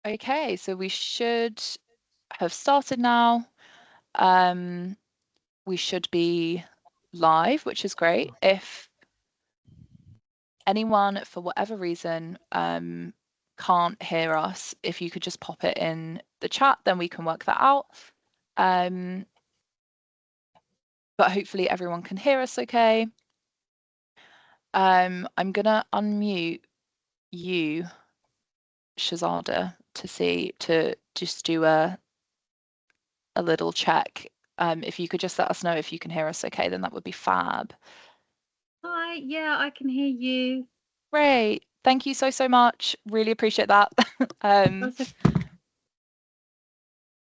Okay, so we should have started now. We should be live, which is great. If anyone, for whatever reason, can't hear us, if you could just pop it in the chat, then we can work that out. But hopefully everyone can hear us okay. I'm gonna unmute you, Shazada, to just do a little check. If you could just let us know if you can hear us okay, then that would be fab. Hi, yeah, I can hear you. Great. Thank you so much. Really appreciate that.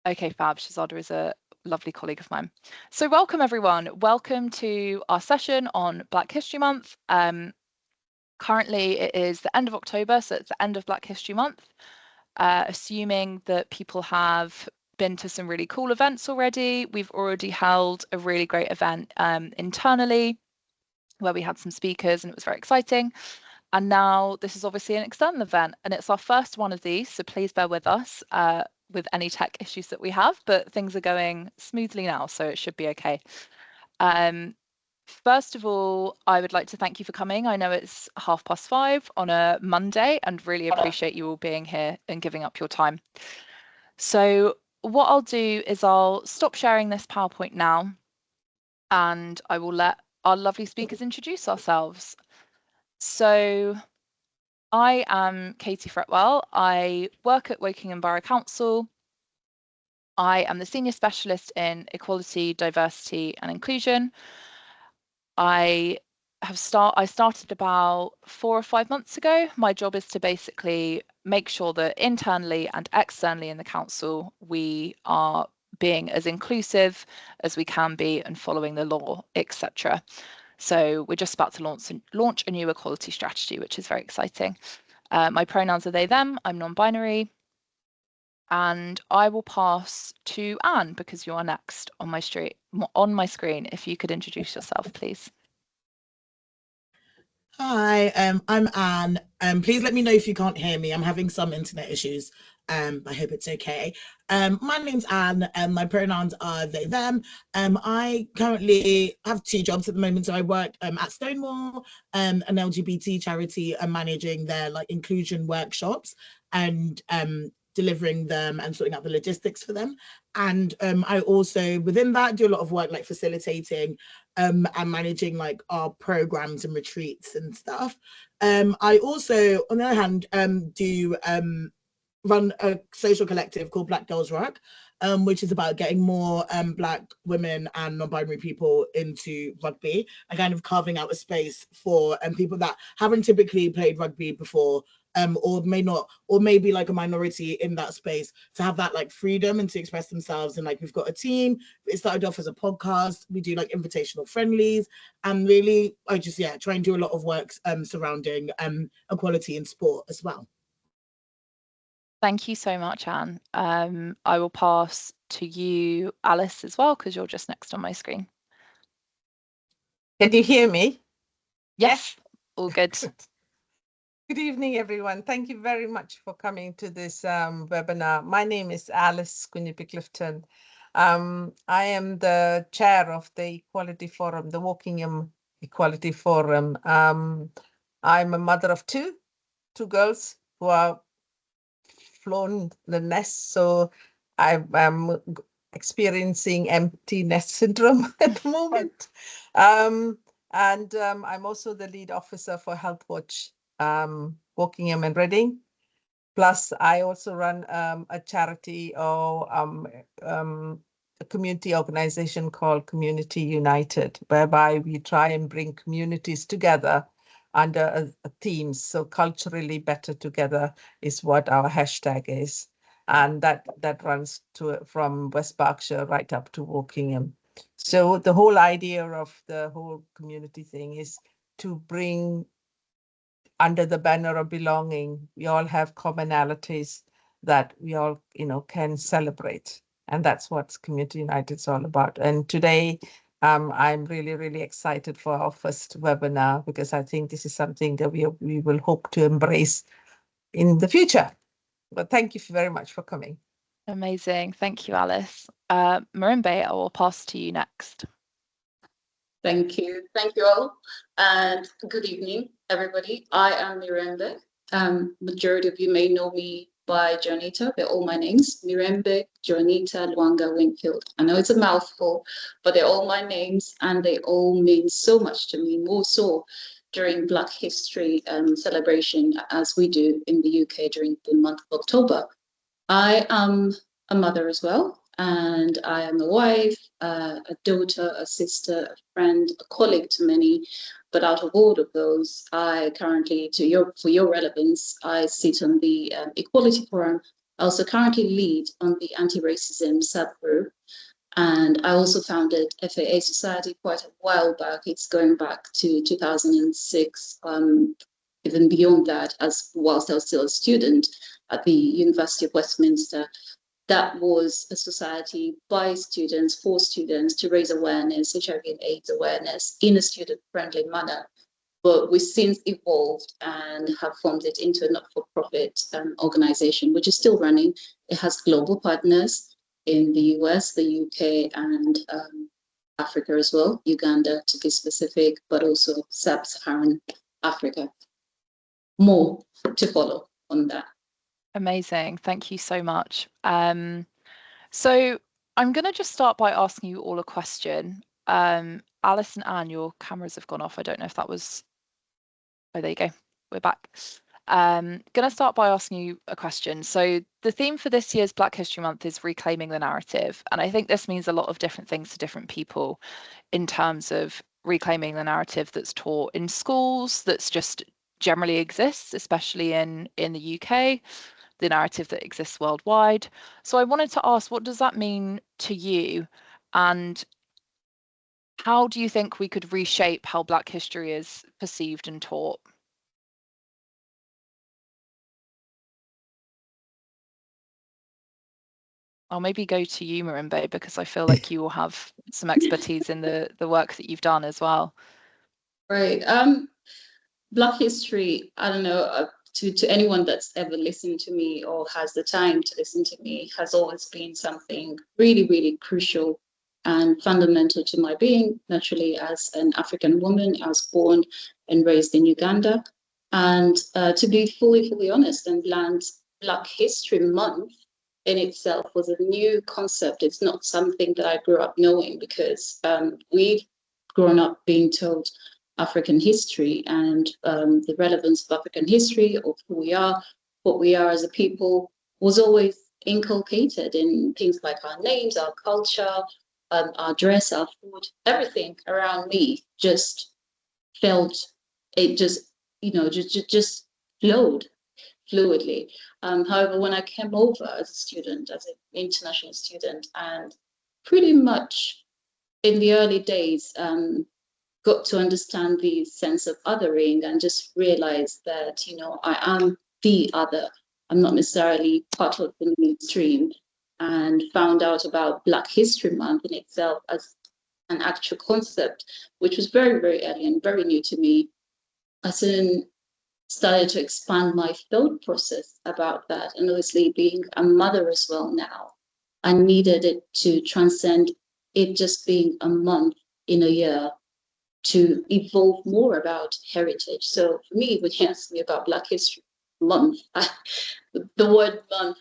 Okay, fab. Shazada is a lovely colleague of mine. So welcome everyone. Welcome to our session on Black History Month. Currently it is the end of October, so it's the end of Black History Month. Assuming that people have been to some really cool events already, we've already held a really great event internally where we had some speakers and it was very exciting. And now this is obviously an external event and it's our first one of these, so please bear with us with any tech issues that we have, but things are going smoothly now, so it should be okay. First of all, I would like to thank you for coming. I know it's 5:30 on a Monday and really appreciate you all being here and giving up your time. So what I'll do is I'll stop sharing this PowerPoint now and I will let our lovely speakers introduce ourselves. So I am Katie Fretwell. I work at Wokingham Borough Council. I am the Senior Specialist in Equality, Diversity and Inclusion. I started about 4 or 5 months ago. My job is to basically make sure that internally and externally in the council, we are being as inclusive as we can be and following the law, etc. So we're just about to launch a new equality strategy, which is very exciting. My pronouns are they, them. I'm non-binary. And I will pass to Anne because you are next on my screen. If you could introduce yourself, please. Hi, I'm Anne. Please let me know if you can't hear me. I'm having some internet issues. I hope it's okay. My name's Anne, and my pronouns are they, them. I currently have 2 jobs at the moment. So I work at Stonewall, an LGBT charity, and managing their inclusion workshops and delivering them and sorting out the logistics for them. And I also, within that, do a lot of work facilitating and managing our programs and retreats and stuff. I also, on the other hand, do run a social collective called Black Girls Rock, which is about getting more Black women and non-binary people into rugby and kind of carving out a space for people that haven't typically played rugby before, or may not, or maybe a minority in that space, to have that freedom and to express themselves. And we've got a team. It started off as a podcast. We do invitational friendlies, and really I just try and do a lot of work surrounding equality in sport as well. Thank you so much, Anne. I will pass to you, Alice, as well, because you're just next on my screen. Can you hear me? Yes, all good. Good evening, everyone. Thank you very much for coming to this webinar. My name is Alice Kunjappy-Clifton. I am the chair of the Equality Forum, the Wokingham Equality Forum. I'm a mother of two girls who are flown the nest, so I'm experiencing empty nest syndrome at the moment. And I'm also the lead officer for Health Watch, Wokingham and Reading. Plus, I also run a charity or a community organization called Community United, whereby we try and bring communities together under a theme. So culturally better together is what our hashtag is. And that runs from West Berkshire right up to Wokingham. So the whole idea of the whole community thing is to bring under the banner of belonging. We all have commonalities that we all, can celebrate. And that's what Community United is all about. And today, I'm really, really excited for our first webinar, because I think this is something that we will hope to embrace in the future. But thank you very much for coming. Amazing. Thank you, Alice. Marimbe, I will pass to you next. Thank you. Thank you all. And good evening, everybody. I am Mirembe. Majority of you may know me by Jonita. They're all my names. Mirembe, Jonita, Luanga, Wingfield. I know it's a mouthful, but they're all my names and they all mean so much to me, more so during Black History celebration as we do in the UK during the month of October. I am a mother as well, and I am a wife, a daughter, a sister, a friend, a colleague to many. But out of all of those, I currently, for your relevance, I sit on the Equality Forum. I also currently lead on the anti-racism subgroup. And I also founded FAA Society quite a while back. It's going back to 2006, even beyond that, as whilst I was still a student at the University of Westminster. That was a society by students, for students, to raise awareness, HIV and AIDS awareness in a student-friendly manner. But we've since evolved and have formed it into a not-for-profit organization, which is still running. It has global partners in the US, the UK, and Africa as well, Uganda to be specific, but also sub-Saharan Africa. More to follow on that. Amazing. Thank you so much. So I'm going to just start by asking you all a question. Alice and Anne, your cameras have gone off. I don't know if that was... Oh, there you go. We're back. Going to start by asking you a question. So the theme for this year's Black History Month is reclaiming the narrative. And I think this means a lot of different things to different people in terms of reclaiming the narrative that's taught in schools, that's just generally exists, especially in the UK, the narrative that exists worldwide. So I wanted to ask, what does that mean to you? And how do you think we could reshape how Black history is perceived and taught? I'll maybe go to you, Marimbe, because I feel like you will have some expertise in the work that you've done as well. Right. Black history, I don't know, to anyone that's ever listened to me or has the time to listen to me, has always been something really, really crucial and fundamental to my being. Naturally, as an African woman, I was born and raised in Uganda. And to be fully honest and blunt, Black History Month in itself was a new concept. It's not something that I grew up knowing, because we've grown up being told African history and the relevance of African history, of who we are, what we are as a people, was always inculcated in things like our names, our culture, our dress, our food. Everything around me just felt, it just, just flowed fluidly. However, when I came over as a student, as an international student, and pretty much in the early days, got to understand the sense of othering and just realize that, I am the other. I'm not necessarily part of the mainstream, and found out about Black History Month in itself as an actual concept, which was very, very early and very new to me. I soon started to expand my thought process about that. And obviously, being a mother as well now, I needed it to transcend it just being a month in a year, to evolve more about heritage. So for me, when you ask me about Black History Month, the word month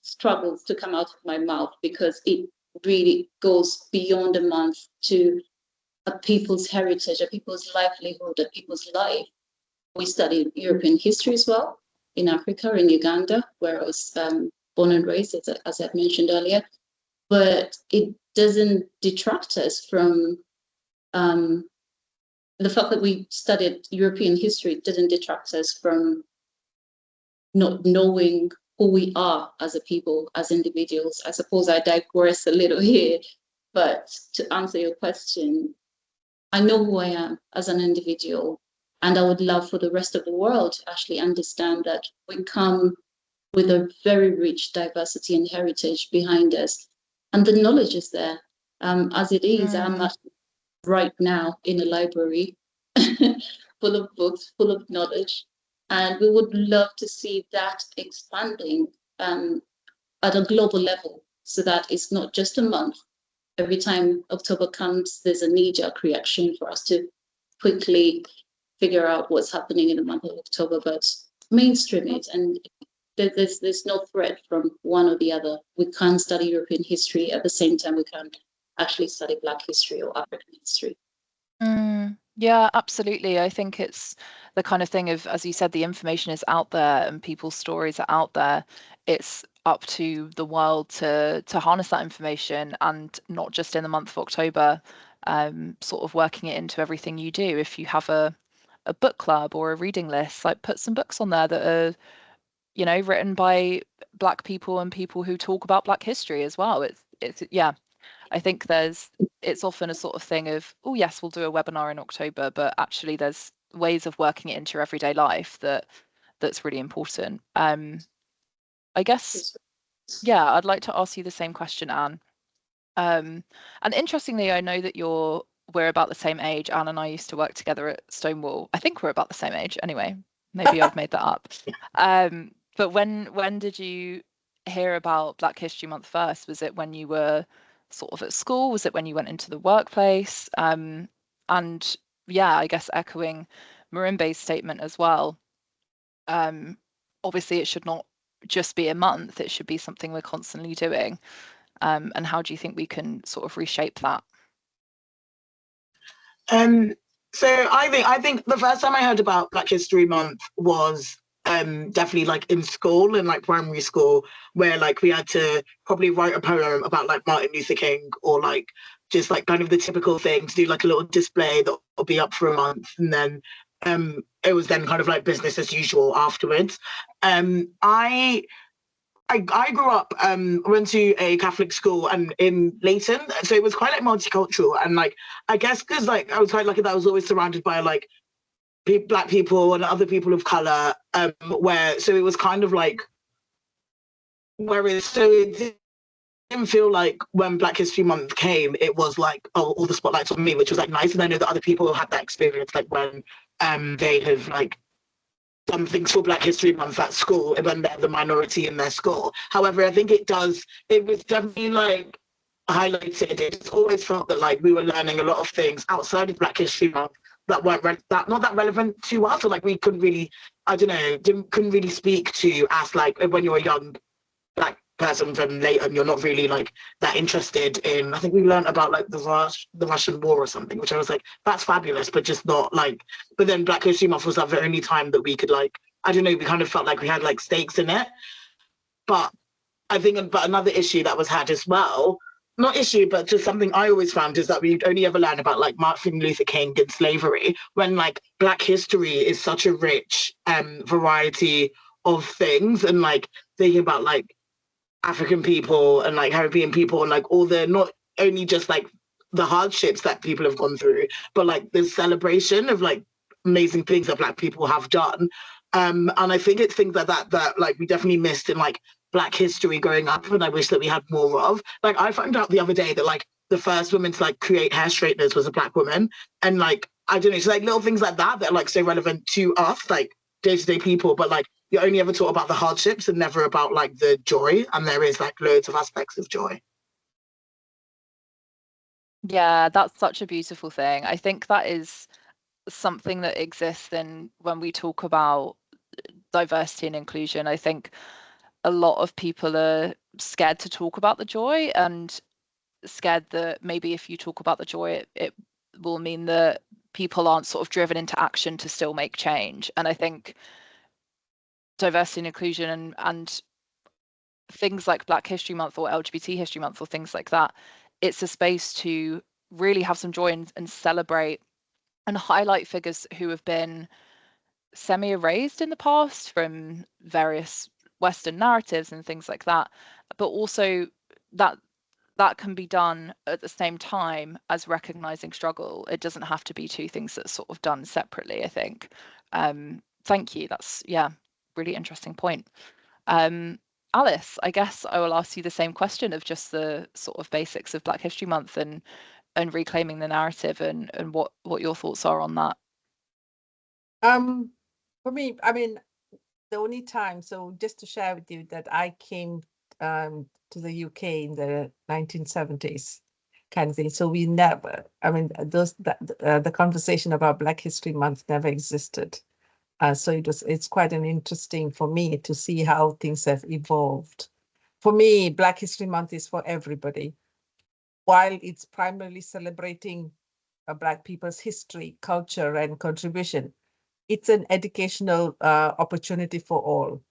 struggles to come out of my mouth, because it really goes beyond a month to a people's heritage, a people's livelihood, a people's life. We studied European history as well in Africa, in Uganda, where I was born and raised, as I mentioned earlier. But it doesn't detract us from the fact that we studied European history. Didn't detract us from not knowing who we are as a people, as individuals. I suppose I digress a little here, but to answer your question, I know who I am as an individual, and I would love for the rest of the world to actually understand that we come with a very rich diversity and heritage behind us, and the knowledge is there. As it is, I'm actually right now in a library full of books, full of knowledge, and we would love to see that expanding at a global level, so that it's not just a month. Every time October comes, there's a knee-jerk reaction for us to quickly figure out what's happening in the month of October, but mainstream it. And there's no thread from one or the other. We can't study European history at the same time we can't actually study Black history or African history. Yeah, absolutely. I think it's the kind of thing of, as you said, the information is out there and people's stories are out there. It's up to the world to harness that information, and not just in the month of October, sort of working it into everything you do. If you have a book club or a reading list, like put some books on there that are, you know, written by Black people and people who talk about Black history as well. It's yeah. I think it's often a sort of thing of, oh yes, we'll do a webinar in October, but actually there's ways of working it into your everyday life that's really important. I guess, yeah, I'd like to ask you the same question, Anne. And interestingly, I know that we're about the same age. Anne and I used to work together at Stonewall. I think we're about the same age anyway. Maybe I've made that up. But when did you hear about Black History Month first? Was it when you were sort of at school? Was it when you went into the workplace? And yeah, I guess echoing Marimbe's statement as well. Obviously, it should not just be a month. It should be something we're constantly doing. And how do you think we can sort of reshape that? So I think the first time I heard about Black History Month was definitely like in school, in like primary school, where like we had to probably write a poem about like Martin Luther King, or like just like kind of the typical thing, to do like a little display that will be up for a month, and then it was then kind of like business as usual afterwards. I grew up, went to a Catholic school and in Leighton, so it was quite like multicultural, and like I guess because like I was quite lucky that I was always surrounded by like Black people and other people of color, where so it was kind of like, whereas so it didn't feel like when Black History Month came, it was like, oh, all the spotlights on me, which was like nice, and I know that other people had that experience, like when they have like done things for Black History Month at school when they're the minority in their school. However, I think it was definitely like highlighted. It's always felt that like we were learning a lot of things outside of Black History Month that weren't not that relevant to us, or like we couldn't really, I don't know, couldn't really speak to as like when you're a young Black person from Leighton, you're not really like that interested in. I think we learned about like the Russian war or something, which I was like, that's fabulous, but just not like. But then Black History Month was that the only time that we could like, I don't know, we kind of felt like we had like stakes in it. But I think, but another issue that was had as well, not issue, but just something I always found, is that we only ever learn about like Martin Luther King and slavery, when like Black history is such a rich variety of things, and like thinking about like African people and like Caribbean people and like all the, not only just like the hardships that people have gone through, but like the celebration of like amazing things that Black people have done. And I think it's things like that like we definitely missed in like Black history growing up, and I wish that we had more of. Like I found out the other day that like the first woman to like create hair straighteners was a Black woman, and like I don't know, so like little things like that that are like so relevant to us, like day-to-day people, but like you only ever talk about the hardships and never about like the joy, and there is like loads of aspects of joy. Yeah, that's such a beautiful thing. I think that is something that exists in when we talk about diversity and inclusion. I think a lot of people are scared to talk about the joy, and scared that maybe if you talk about the joy, it will mean that people aren't sort of driven into action to still make change. And I think diversity and inclusion and things like Black History Month or LGBT History Month or things like that, it's a space to really have some joy and celebrate and highlight figures who have been semi-erased in the past from various Western narratives and things like that, but also that can be done at the same time as recognizing struggle. It doesn't have to be two things that are sort of done separately, I think. Thank you. That's, yeah, really interesting point. Alice, I guess I will ask you the same question of just the sort of basics of Black History Month and reclaiming the narrative, and what your thoughts are on that. For me, I mean, the only time, so just to share with you that I came to the UK in the 1970s kind of thing. So we never, I mean, the conversation about Black History Month never existed. So it's quite an interesting for me to see how things have evolved. For me, Black History Month is for everybody. While it's primarily celebrating Black people's history, culture, and contribution, it's an educational opportunity for all,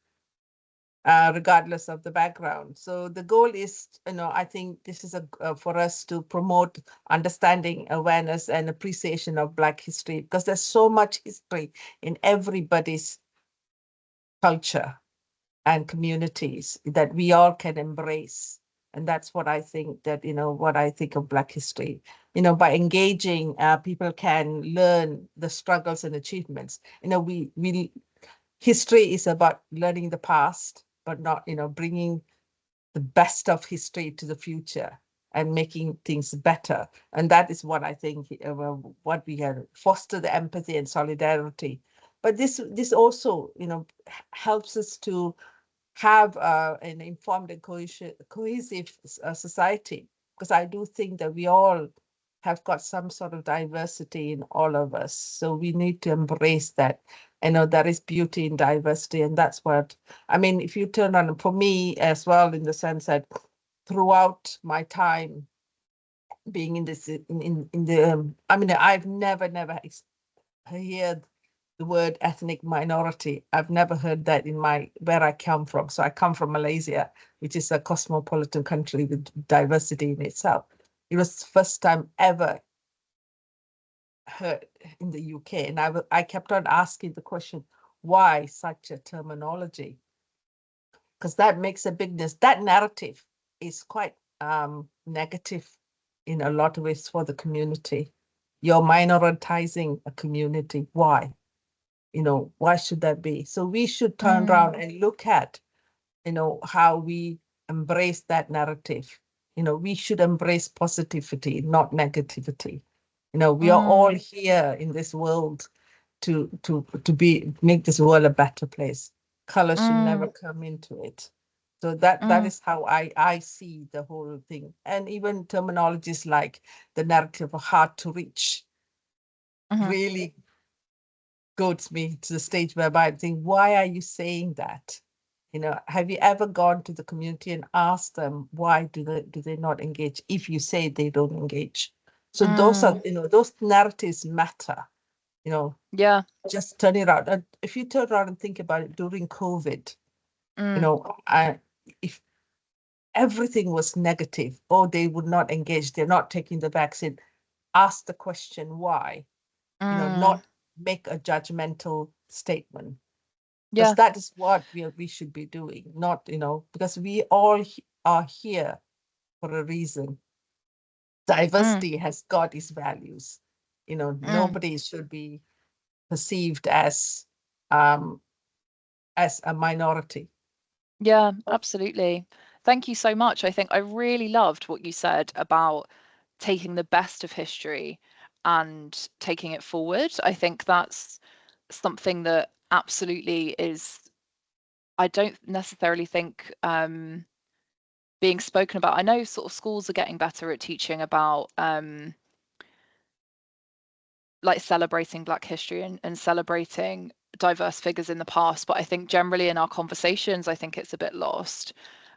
regardless of the background. So the goal is, I think this is for us to promote understanding, awareness, and appreciation of Black history, because there's so much history in everybody's culture and communities that we all can embrace. And that's what I think what I think of Black history. By engaging, people can learn the struggles and achievements. History is about learning the past, but not, bringing the best of history to the future and making things better. And that is what I think, what we can foster the empathy and solidarity. But this also, helps us to have an informed and cohesive society, because I do think that we all have got some sort of diversity in all of us. So we need to embrace that. There is beauty in diversity, and that's what, I mean, if you turn on, for me as well, in the sense that throughout my time being in this, in the, I mean, I've never heard the word ethnic minority. I've never heard that where I come from. So I come from Malaysia, which is a cosmopolitan country with diversity in itself. It was the first time ever heard in the UK. And I kept on asking the question, why such a terminology? Because that makes a bigness. That narrative is quite negative in a lot of ways for the community. You're minoritizing a community. Why? Why should that be? So we should turn around and look at, how we embrace that narrative. We should embrace positivity, not negativity. We are all here in this world to make this world a better place. Color should never come into it. So that is how I see the whole thing. And even terminologies like the narrative of hard to reach really goes me to the stage whereby I think, why are you saying that? Have you ever gone to the community and asked them why do they not engage if you say they don't engage? So those are, those narratives matter. Yeah. Just turn it around. And if you turn around and think about it during COVID, if everything was negative, they would not engage, they're not taking the vaccine, ask the question why, not make a judgmental statement. Because that is what we should be doing, not, because we all are here for a reason. Diversity has got its values. Nobody should be perceived as a minority. Yeah, absolutely. Thank you so much. I think I really loved what you said about taking the best of history and taking it forward. I think that's something that absolutely is, I don't necessarily think being spoken about. I know sort of schools are getting better at teaching about like celebrating Black history and celebrating diverse figures in the past, but I think generally in our conversations, I think it's a bit lost.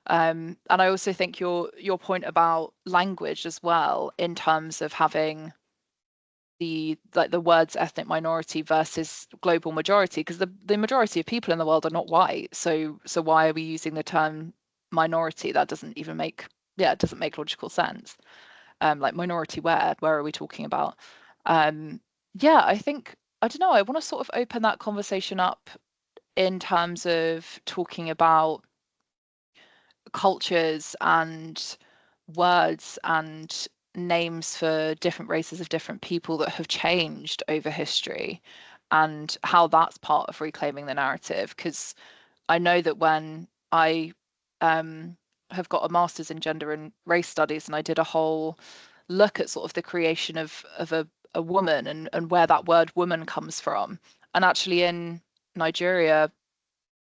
And I also think your point about language as well, in terms of having the words ethnic minority versus global majority, because the majority of people in the world are not white. So why are we using the term minority? That doesn't even make it doesn't make logical sense. Like minority where are we talking about? I think, I don't know, I want to sort of open that conversation up in terms of talking about cultures and words and names for different races of different people that have changed over history, and how that's part of reclaiming the narrative. Because I know that when I have got a master's in gender and race studies, and I did a whole look at sort of the creation of a woman and where that word woman comes from. And actually in Nigeria,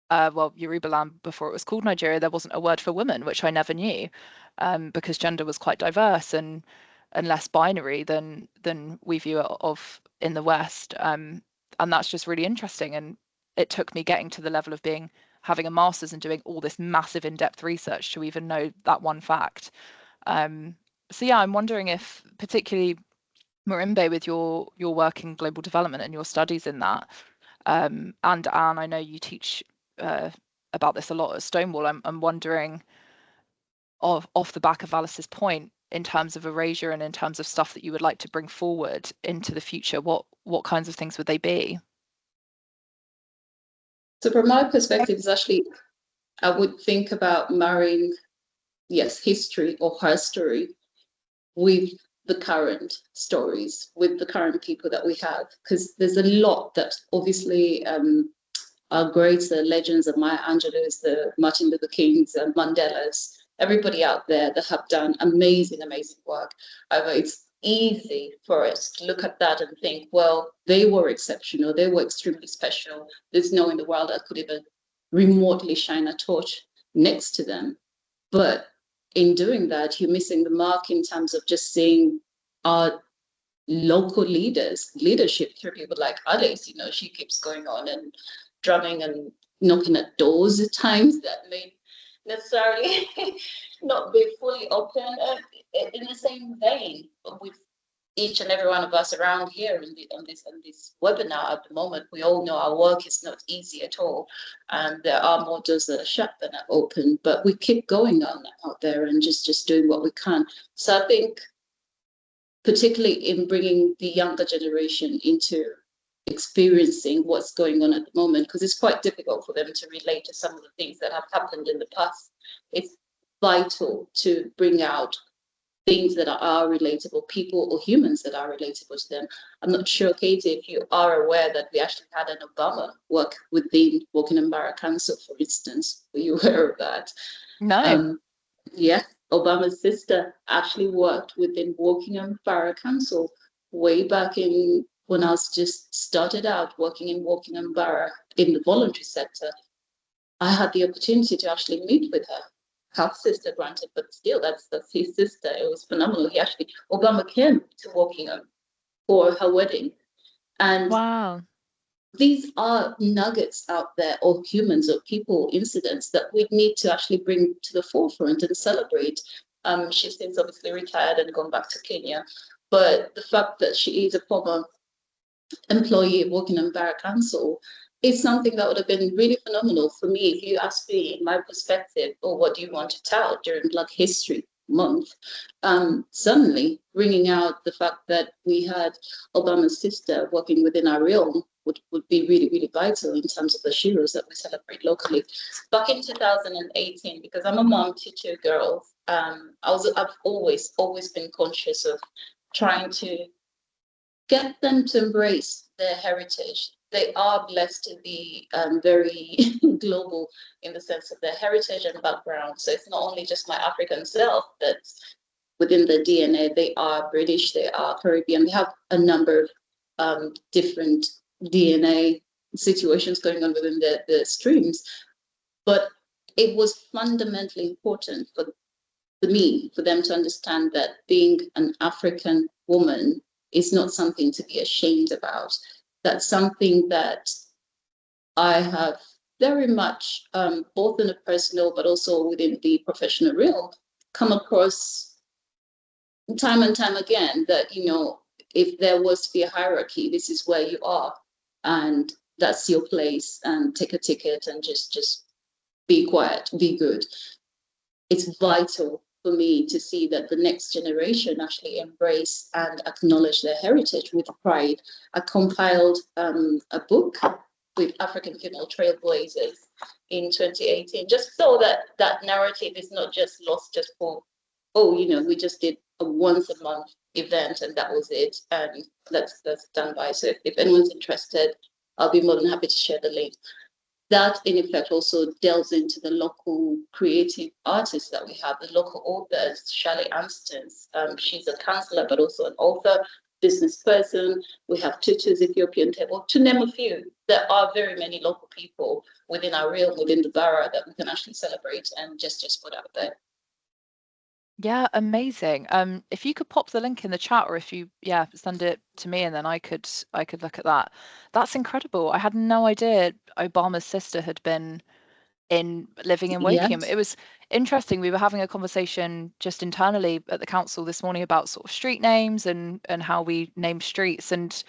well, Yorubaland before it was called Nigeria, there wasn't a word for woman, which I never knew, because gender was quite diverse and less binary than we view it of in the West. And that's just really interesting. And it took me getting to the level of having a master's and doing all this massive in-depth research to even know that one fact. So yeah, I'm wondering if particularly Marimbe, with your work in global development and your studies in that, and Anne, I know you teach about this a lot at Stonewall. I'm wondering, off the back of Alice's point, in terms of erasure and in terms of stuff that you would like to bring forward into the future, what kinds of things would they be? So from my perspective, is actually, I would think about marrying, yes, history or her story with the current stories, with the current people that we have, because there's a lot that obviously our great legends, the Maya Angelou's, the Martin Luther King's, and Mandela's, everybody out there that have done amazing, amazing work. However, it's easy for us to look at that and think, well, they were exceptional, they were extremely special. There's no in the world that could even remotely shine a torch next to them. But in doing that, you're missing the mark in terms of just seeing our local leadership through people like Alice. You know, she keeps going on and drumming and knocking at doors at times that may necessarily not be fully open. In the same vein, with each and every one of us around here on this webinar at the moment, we all know our work is not easy at all, and there are more doors that are shut than are open. But we keep going on out there and just doing what we can. So I think, particularly in bringing the younger generation into experiencing what's going on at the moment, because it's quite difficult for them to relate to some of the things that have happened in the past. It's vital to bring out things that are relatable, people or humans that are relatable to them. I'm not sure, Katie, if you are aware that we actually had an Obama work within Wokingham Borough Council, for instance. Were you aware of that? No. Yeah, Obama's sister actually worked within Wokingham Borough Council way back in when I was just started out working in Wokingham Borough in the voluntary sector. I had the opportunity to actually meet with her. Half sister, granted, but still, that's his sister. It was phenomenal. Obama came to Wokingham for her wedding. And wow. These are nuggets out there, or humans or people, incidents that we need to actually bring to the forefront and celebrate. She's since obviously retired and gone back to Kenya. But the fact that she is a former employee of Wokingham Borough Council is something that would have been really phenomenal for me. If you ask me, in my perspective, or what do you want to tell during Black History Month, suddenly bringing out the fact that we had Obama's sister working within our realm would be really, really vital in terms of the heroes that we celebrate locally. Back in 2018, because I'm a mom to two girls, I've always been conscious of trying to get them to embrace their heritage. They are blessed to be very global in the sense of their heritage and background. So it's not only just my African self that's within the DNA. They are British, they are Caribbean. They have a number of different DNA situations going on within the streams. But it was fundamentally important for them to understand that being an African woman is not something to be ashamed about. That's something that I have very much, both in a personal but also within the professional realm, come across time and time again that, you know, if there was to be a hierarchy, this is where you are, and that's your place, and take a ticket and just be quiet, be good. It's vital for me to see that the next generation actually embrace and acknowledge their heritage with pride. I compiled a book with African female trailblazers in 2018, just so that that narrative is not just lost just for, oh, you know, we just did a once a month event and that was it, and that's done by. So if anyone's interested, I'll be more than happy to share the link. That in effect also delves into the local creative artists that we have, the local authors. Shirley Amstons, she's a counselor but also an author. business person, we have Tutu's Ethiopian table, to name a few. There are very many local people within our realm, within the borough, that we can actually celebrate and just put out there. Yeah, amazing. If you could pop the link in the chat, or if you send it to me, and then I could look at that. That's incredible. I had no idea Obama's sister had been living in Wokingham. Yes. It was interesting. We were having a conversation just internally at the council this morning about sort of street names and how we name streets, and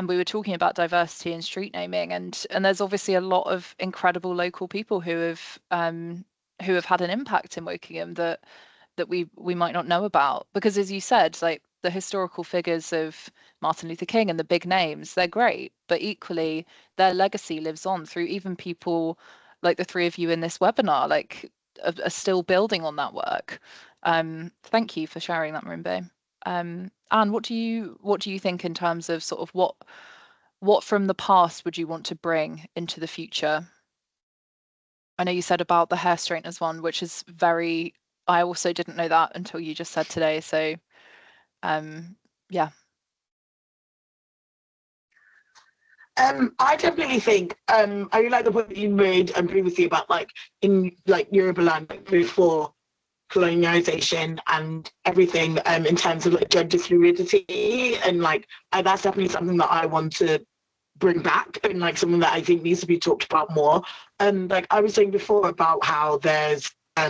we were talking about diversity in street naming, and there's obviously a lot of incredible local people who have had an impact in Wokingham that we might not know about, because as you said, like the historical figures of Martin Luther King and the big names, they're great, but equally their legacy lives on through even people like the three of you in this webinar, like are still building on that work. Thank you for sharing that, Marimbe. Anne, what do you think in terms of sort of what from the past would you want to bring into the future? I know you said about the hair straighteners one, which is very, I also didn't know that until you just said today. So, yeah. I definitely think I really like the point that you made previously about like in like Yorubaland, like before colonization and everything in terms of like gender fluidity, and like that's definitely something that I want to bring back, and like something that I think needs to be talked about more. And like I was saying before about how there's I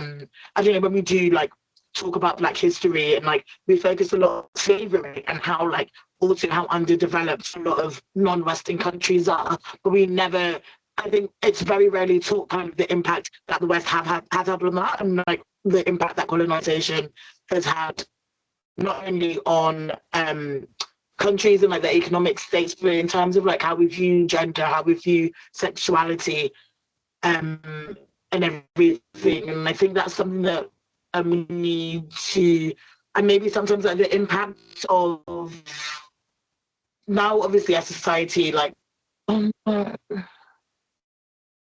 don't know, when we do like talk about Black history, and like we focus a lot on slavery and how like also how underdeveloped a lot of non-Western countries are, but we never, I think it's very rarely taught kind of the impact that the West has had on that, and like the impact that colonization has had not only on countries and like the economic states, but in terms of like how we view gender, how we view sexuality, and everything. And I think that's something that we need to, and maybe sometimes like the impact of now, obviously, as a society, like. Do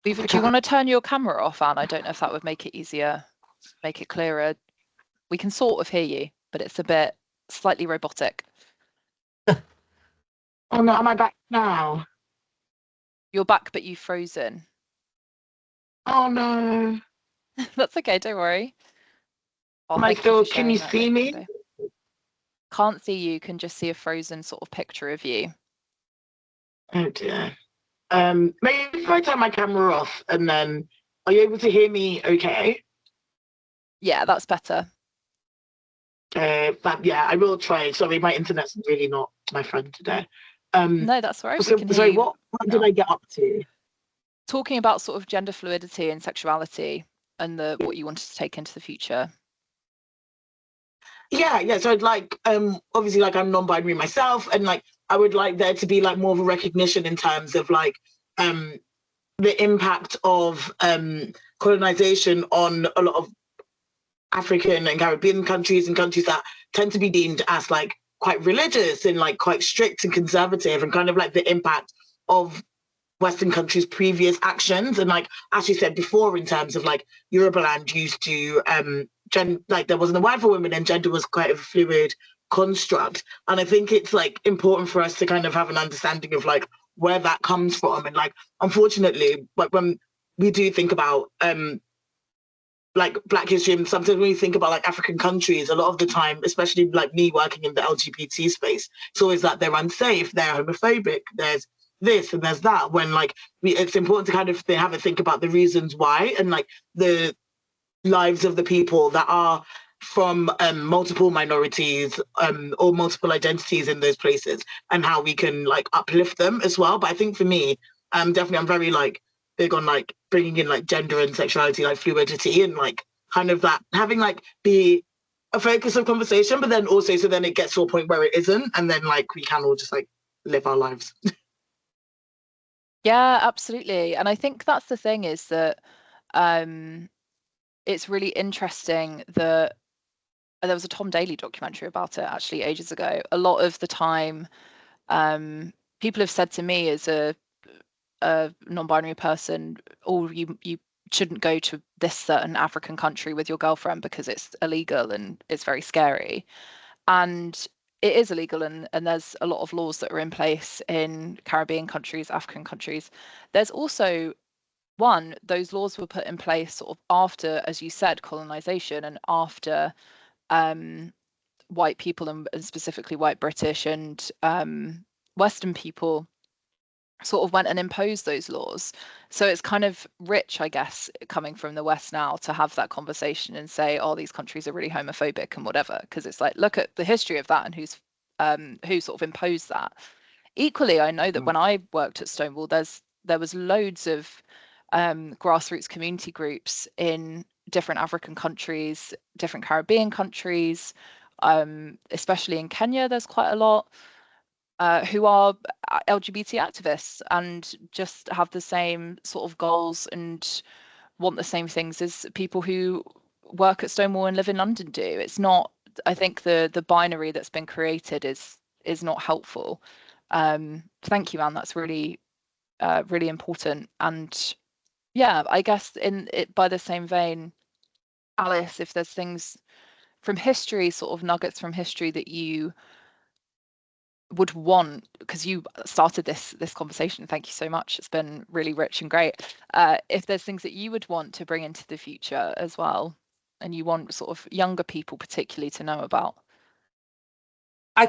you want to turn your camera off, Anne? I don't know if that would make it easier, make it clearer. We can sort of hear you, but it's a bit slightly robotic. Oh no, am I back now? You're back, but you've frozen. Oh no. That's okay, don't worry. Am I still, can you see me? Can't see you, can just see a frozen sort of picture of you. Oh dear. Maybe if I turn my camera off, and then are you able to hear me okay? Yeah, that's better. But yeah, I will try. Sorry, my internet's really not my friend today. No, that's right. So, sorry, what did I get up to? Talking about sort of gender fluidity and sexuality and what you wanted to take into the future. Yeah. So I'd like, obviously, like I'm non-binary myself, and like I would like there to be like more of a recognition in terms of like the impact of colonization on a lot of African and Caribbean countries, and countries that tend to be deemed as like quite religious and like quite strict and conservative, and kind of like the impact of Western countries' previous actions. And like as you said before, in terms of like Yorubaland used to like there wasn't a word for women, and gender was quite a fluid construct. And I think it's like important for us to kind of have an understanding of like where that comes from. And like unfortunately, like when we do think about like Black history, and sometimes when you think about like African countries, a lot of the time, especially like me working in the LGBT space, it's always that they're unsafe, they're homophobic, there's this and there's that, when like it's important to kind of have a think about the reasons why, and like the lives of the people that are from multiple minorities or multiple identities in those places, and how we can like uplift them as well. But I think for me, definitely I'm very like big on like bringing in like gender and sexuality, like fluidity, and like kind of that having like be a focus of conversation, but then also so then it gets to a point where it isn't, and then like we can all just like live our lives. Yeah, absolutely. And I think that's the thing, is that it's really interesting that there was a Tom Daly documentary about it actually ages ago. A lot of the time, people have said to me as a non-binary person, oh, you shouldn't go to this certain African country with your girlfriend because it's illegal and it's very scary. And it is illegal, and there's a lot of laws that are in place in Caribbean countries, African countries. There's also those laws were put in place sort of after, as you said, colonization, and after white people, and specifically white British and Western people sort of went and imposed those laws. So it's kind of rich, I guess, coming from the West now to have that conversation and say, oh, these countries are really homophobic and whatever, because it's like, look at the history of that and who sort of imposed that. Equally, I know that when I worked at Stonewall, there was loads of grassroots community groups in different African countries, different Caribbean countries, especially in Kenya, there's quite a lot. Who are LGBT activists and just have the same sort of goals and want the same things as people who work at Stonewall and live in London do. It's not, I think the binary that's been created is not helpful. Thank you, Anne. That's really really important. And yeah, I guess in it, by the same vein, Alice, if there's things from history, sort of nuggets from history that you would want, because you started this conversation, thank you so much, it's been really rich and great, if there's things that you would want to bring into the future as well, and you want sort of younger people particularly to know about. I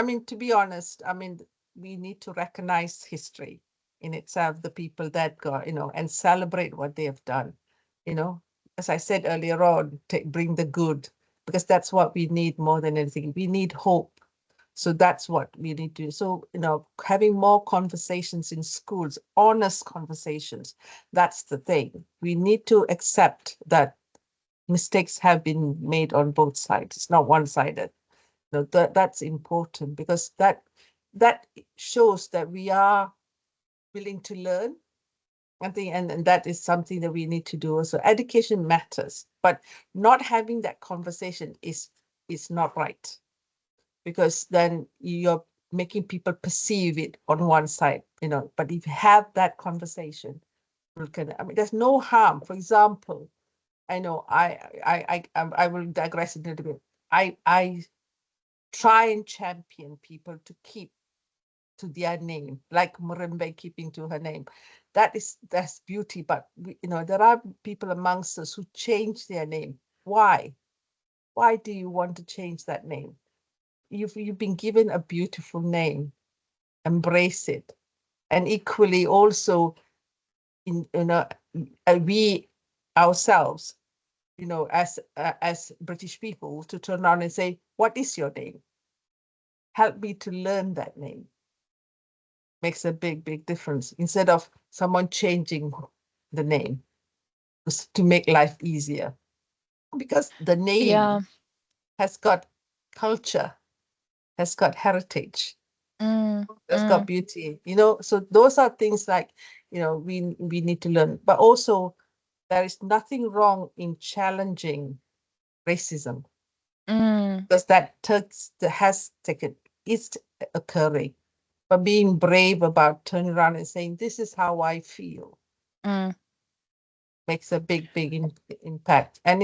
mean, to be honest, I mean, we need to recognize history in itself, the people that got, and celebrate what they have done, as I said earlier on, bring the good, because that's what we need more than anything. We need hope. So that's what we need to do. So, having more conversations in schools, honest conversations, that's the thing. We need to accept that mistakes have been made on both sides. It's not one-sided. That's important, because that shows that we are willing to learn. I think, and that is something that we need to do. So education matters, but not having that conversation is not right, because then you're making people perceive it on one side, but if you have that conversation, I mean, there's no harm. For example, I know I will digress a little bit. I try and champion people to keep to their name, like Murimbe keeping to her name. That's beauty, but there are people amongst us who change their name. Why? Why do you want to change that name? You've been given a beautiful name, embrace it. And equally also, we ourselves, as British people, to turn around and say, what is your name? Help me to learn that name. Makes a big difference, instead of someone changing the name to make life easier, because the name has got culture, has got heritage, has got beauty, so those are things like, we need to learn. But also, there is nothing wrong in challenging racism, because that is occurring, but being brave about turning around and saying, this is how I feel, makes a big impact. And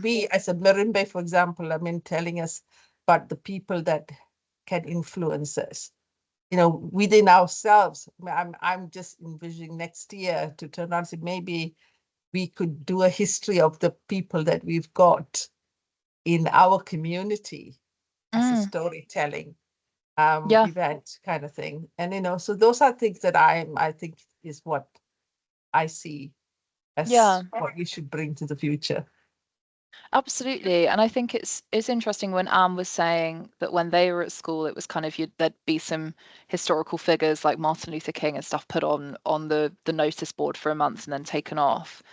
we as a Marimbe, for example, I mean, telling us about the people that can influence us, within ourselves. I'm just envisioning next year to turn around and say, maybe we could do a history of the people that we've got in our community as a storytelling event kind of thing. And so those are things that I think is what I see as what we should bring to the future. Absolutely. And I think it's interesting when Anne was saying that when they were at school, it was kind of there'd be some historical figures like Martin Luther King and stuff put on the notice board for a month and then taken off.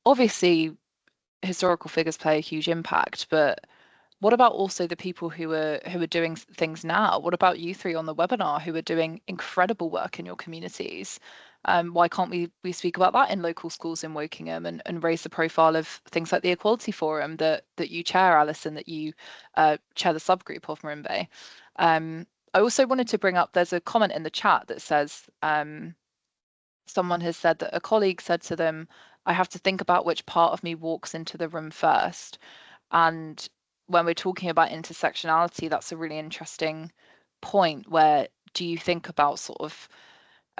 Obviously, historical figures play a huge impact, but what about also the people who are doing things now? What about you three on the webinar who are doing incredible work in your communities? Why can't we speak about that in local schools in Wokingham and raise the profile of things like the Equality Forum that you chair, Alison, that you chair the subgroup of Marimbe? I also wanted to bring up, there's a comment in the chat that says, someone has said that a colleague said to them, I have to think about which part of me walks into the room first. And when we're talking about intersectionality, that's a really interesting point. Where do you think about sort of,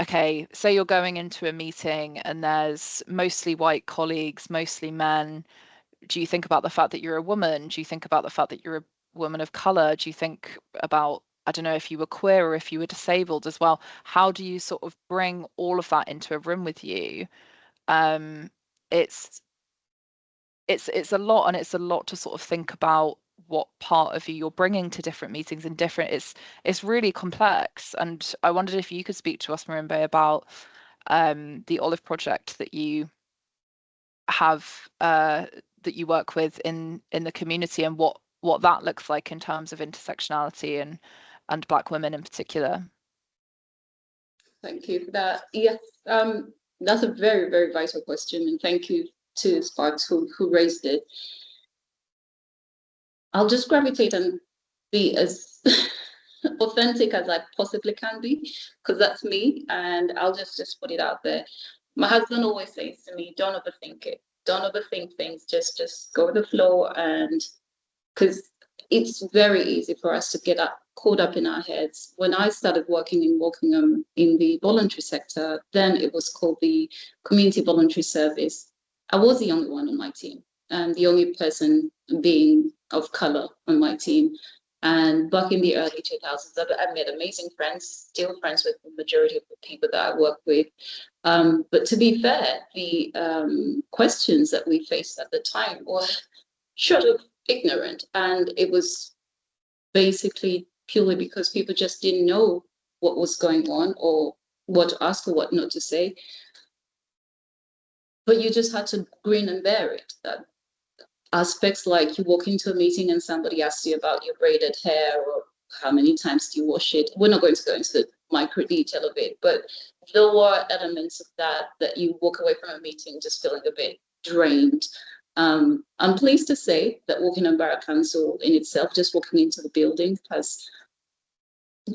okay, say you're going into a meeting and there's mostly white colleagues, mostly men. Do you think about the fact that you're a woman? Do you think about the fact that you're a woman of color? Do you think about, I don't know, if you were queer or if you were disabled as well? How do you sort of bring all of that into a room with you? It's it's a lot, and it's a lot to sort of think about what part of you you're bringing to different meetings and different. It's really complex, and I wondered if you could speak to us, Marimbe, about the Olive Project that you have that you work with in the community, and what that looks like in terms of intersectionality and Black women in particular. Thank you for that. Yes, that's a very, very vital question, and thank you to Sparks who raised it. I'll just gravitate and be as authentic as I possibly can be, because that's me, and I'll just put it out there. My husband always says to me, don't overthink it. Don't overthink things, just go with the flow, and because it's very easy for us to get caught up in our heads. When I started working in Wokingham in the voluntary sector, then it was called the Community Voluntary Service. I was the only one on my team, and the only person being of color on my team. And back in the early 2000s, I made amazing friends, still friends with the majority of the people that I work with. But to be fair, the questions that we faced at the time were short of ignorant, and it was basically purely because people just didn't know what was going on or what to ask or what not to say. But you just had to grin and bear it. Aspects like you walk into a meeting and somebody asks you about your braided hair or how many times do you wash it. We're not going to go into the micro detail of it, but there were elements of that you walk away from a meeting just feeling a bit drained. I'm pleased to say that Wokingham Borough Council in itself, just walking into the building, has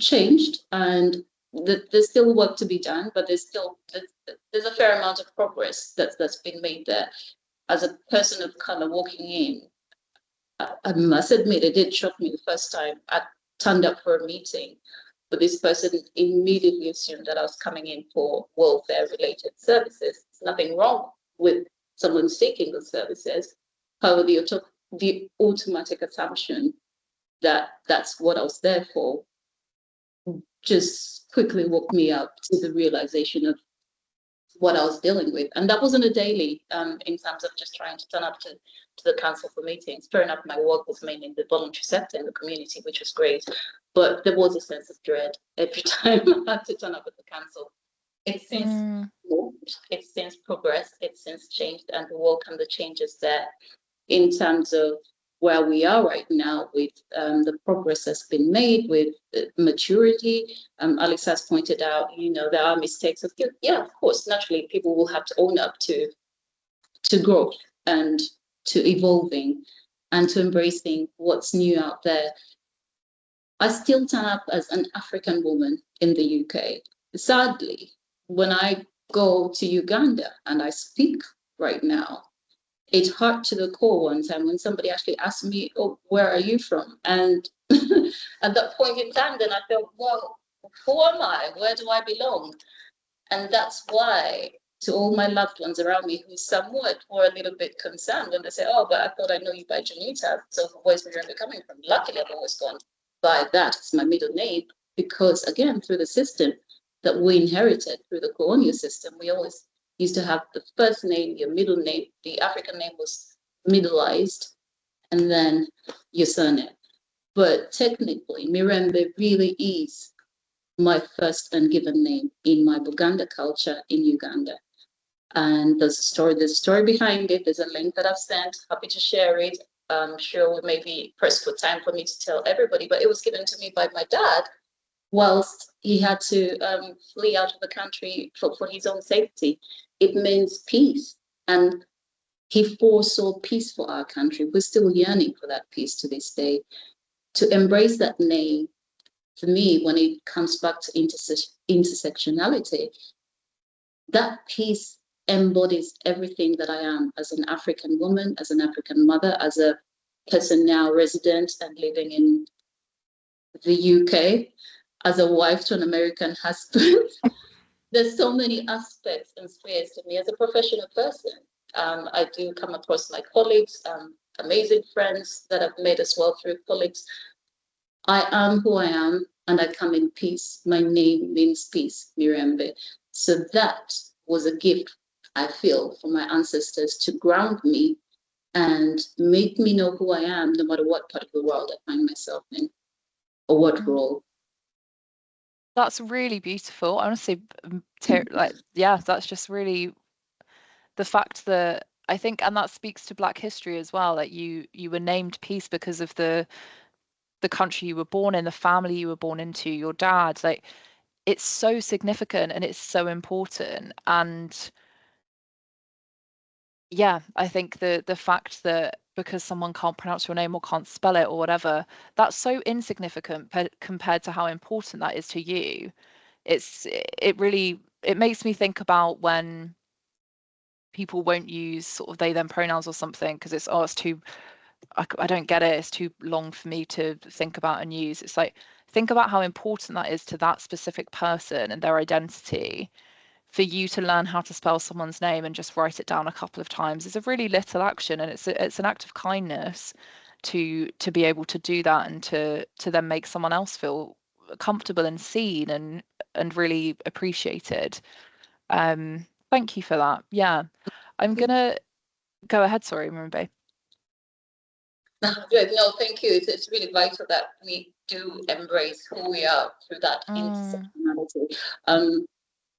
changed, and there's still work to be done, but there's a fair amount of progress that's been made there. As a person of color walking in, I must admit, it did shock me the first time I turned up for a meeting, but this person immediately assumed that I was coming in for welfare-related services. There's nothing wrong with someone seeking the services. However, the automatic assumption that that's what I was there for just quickly woke me up to the realization of what I was dealing with. And that wasn't a daily in terms of just trying to turn up to the council for meetings. Fair enough, my work was mainly in the voluntary sector in the community, which was great. But there was a sense of dread every time I had to turn up at the council. It's since moved, it's since progressed, it's since changed, and we welcome the changes there in terms of where we are right now with the progress that's been made with maturity. Alex has pointed out, there are mistakes. Yeah, of course, naturally, people will have to own up to growth and to evolving and to embracing what's new out there. I still turn up as an African woman in the UK. Sadly, when I go to Uganda and I speak right now, it hurt to the core one time when somebody actually asked me, oh, where are you from? And at that point in time, then I felt, well, who am I? Where do I belong? And that's why, to all my loved ones around me who somewhat were a little bit concerned when they say, oh, but I thought I know you by Janita, so where's Marimbe coming from? Luckily, I've always gone by that as my middle name, because again, through the system that we inherited through the colonial system, we always used to have the first name, your middle name, the African name was middleized, and then your surname. But technically, Marimbe really is my first and given name in my Buganda culture in Uganda. And there's a story behind it. There's a link that I've sent, happy to share it. I'm sure we may be pressed for time for me to tell everybody, but it was given to me by my dad whilst he had to flee out of the country for his own safety. It means peace, and he foresaw peace for our country. We're still yearning for that peace to this day. To embrace that name, for me, when it comes back to intersectionality, that piece embodies everything that I am as an African woman, as an African mother, as a person now resident and living in the UK, as a wife to an American husband. There's so many aspects and spheres to me as a professional person. I do come across my colleagues, amazing friends that I've made as well through colleagues. I am who I am, and I come in peace. My name means peace, Miriambe. So that was a gift, I feel, from my ancestors to ground me and make me know who I am, no matter what part of the world I find myself in, or what role. That's really beautiful. Honestly, like, yeah, that's just really the fact that I think, and that speaks to Black history as well, that you were named peace because of the country you were born in, the family you were born into, your dad. Like, it's so significant and it's so important. And yeah, I think the fact that because someone can't pronounce your name or can't spell it or whatever, that's so insignificant compared to how important that is to you. It really, it makes me think about when people won't use sort of they them pronouns or something because it's too, I don't get it, it's too long for me to think about and use. It's like, think about how important that is to that specific person and their identity. For you to learn how to spell someone's name and just write it down a couple of times is a really little action, and it's an act of kindness to be able to do that and to then make someone else feel comfortable and seen and really appreciated. Thank you for that. Yeah, I'm gonna go ahead. Sorry, Marimbe. Good. No, thank you. It's really vital that we do embrace who we are through that intersectionality.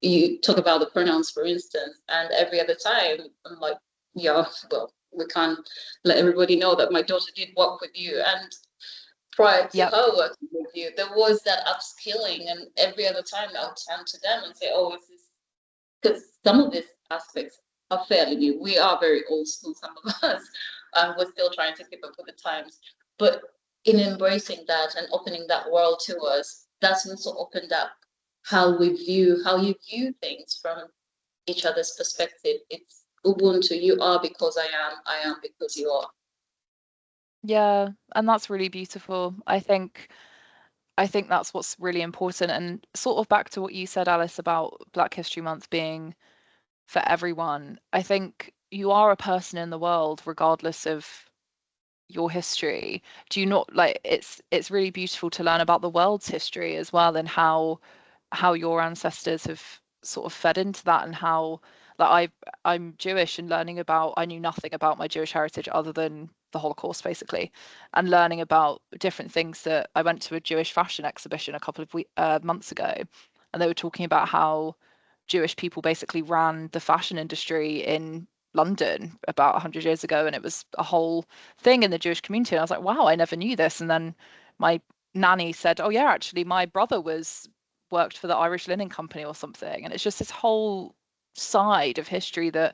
You talk about the pronouns, for instance, and every other time I'm like, yeah, well, we can't let everybody know that my daughter did work with you. And prior to her working with you, there was that upskilling, and every other time I'll turn to them and say, oh, is this, because some of these aspects are fairly new. We are very old school, some of us, and we're still trying to keep up with the times. But in embracing that and opening that world to us, that's also opened up how you view things from each other's perspective. It's Ubuntu, you are because I am because you are. Yeah, and that's really beautiful. I think that's what's really important, and sort of back to what you said, Alice, about Black History Month being for everyone. I think you are a person in the world regardless of your history. Do you not like it's really beautiful to learn about the world's history as well, and how your ancestors have sort of fed into that, and how like I'm Jewish, and learning about, I knew nothing about my Jewish heritage other than the Holocaust basically, and learning about different things. That I went to a Jewish fashion exhibition a couple of months ago, and they were talking about how Jewish people basically ran the fashion industry in London about 100 years ago, and it was a whole thing in the Jewish community. And I was like, wow, I never knew this. And then my nanny said, oh yeah, actually my brother worked for the Irish Linen Company or something. And it's just this whole side of history that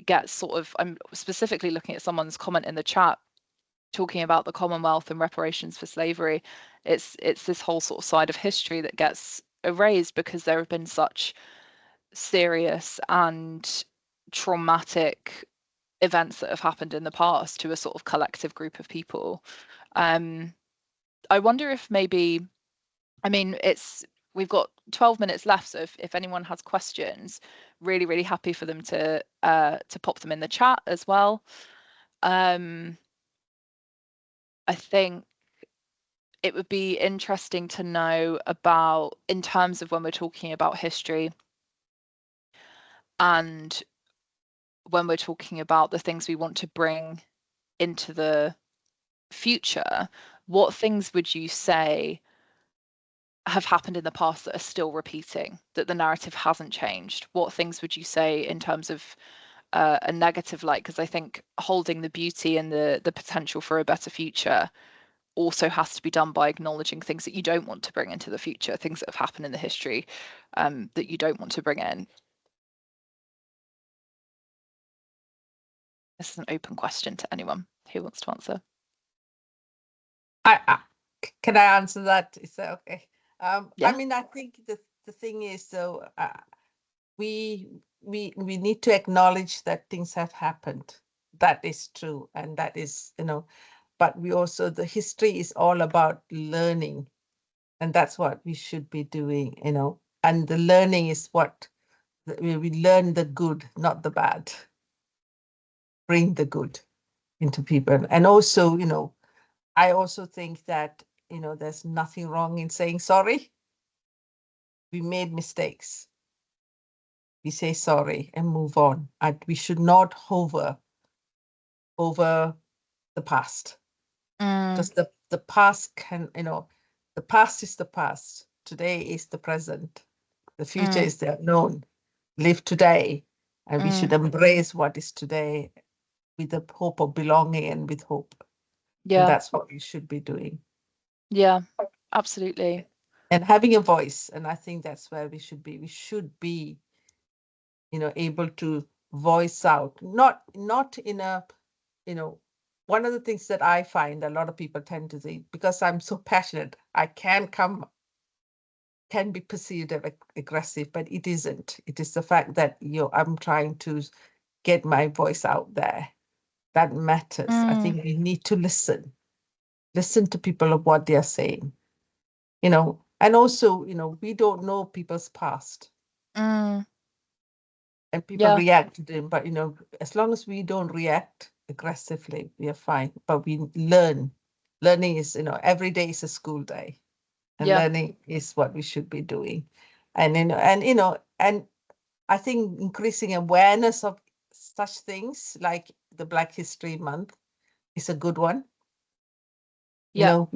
gets sort of, I'm specifically looking at someone's comment in the chat talking about the Commonwealth and reparations for slavery. It's this whole sort of side of history that gets erased because there have been such serious and traumatic events that have happened in the past to a sort of collective group of people. I wonder if maybe, I mean, we've got 12 minutes left, so if anyone has questions, really happy for them to pop them in the chat as well. I think it would be interesting to know about, in terms of when we're talking about history and when we're talking about the things we want to bring into the future, what things would you say have happened in the past that are still repeating, that the narrative hasn't changed? What things would you say in terms of a negative light? Because I think holding the beauty and the potential for a better future also has to be done by acknowledging things that you don't want to bring into the future, things that have happened in the history that you don't want to bring in. This is an open question to anyone who wants to answer. Can I answer that? Is that okay? Yeah. I mean, I think the thing is, so we need to acknowledge that things have happened. That is true, and that is, but we also, the history is all about learning. And that's what we should be doing, you know. And the learning is what we learn the good, not the bad. Bring the good into people. And also, you know, I also think that, you know, there's nothing wrong in saying sorry. We made mistakes. We say sorry and move on. And we should not hover over the past. Because the past can, you know, the past is the past. Today is the present. The future is the unknown. Live today. And we should embrace what is today with the hope of belonging and with hope. Yeah. And that's what we should be doing. Yeah, absolutely. And having a voice. And I think that's where we should be. We should be, you know, able to voice out, not in a, you know, one of the things that I find a lot of people tend to say, because I'm so passionate, I can be perceived as aggressive, but it isn't. It is the fact that, you know, I'm trying to get my voice out there. That matters. I think we need to listen to people of what they are saying, you know, and also, you know, we don't know people's past. And people react to them, but, you know, as long as we don't react aggressively, we are fine. But we learn. Learning is, you know, every day is a school day, and learning is what we should be doing. And, you know, and I think increasing awareness of such things like the Black History Month is a good one. You know,